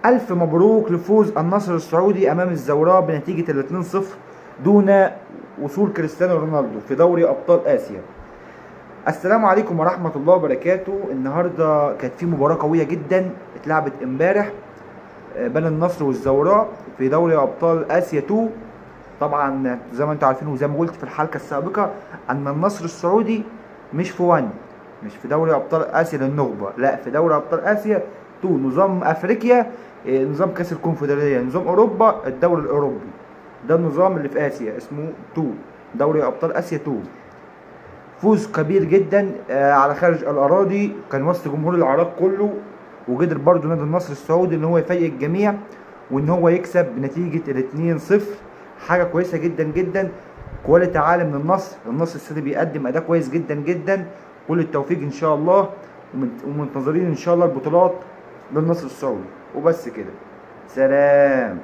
ألف مبروك لفوز النصر السعودي أمام الزوراء بنتيجة 2-0 دون وصول كريستيانو رونالدو في دوري أبطال آسيا. السلام عليكم ورحمة الله وبركاته. النهاردة كانت في مباراة قوية جدا اتلعبت امبارح بين النصر والزوراء في دوري أبطال آسيا 2. طبعا زي ما انتم عارفين وزي ما قلت في الحلقة السابقة أن النصر السعودي مش في 1، مش في دوري أبطال آسيا للنخبة، لا في دوري أبطال آسيا 2، نظام أفريقيا، نظام كأس الكونفدرالية، نظام أوروبا الدوري الأوروبي. ده النظام اللي في آسيا اسمه 2، دوري أبطال آسيا 2. فوز كبير جدا على خارج الأراضي، كان وسط جمهور العراق كله، وقدر برضه نادي النصر السعودي ان هو يفاجئ الجميع وان هو يكسب بنتيجة 2-0. حاجة كويسة جدا جدا، كواليتي عالي من النصر السنة بيقدم أداء كويس جدا جدا. كل التوفيق إن شاء الله، ومنتظرين إن شاء الله البطولات للنصر السعودي. وبس كده، سلام.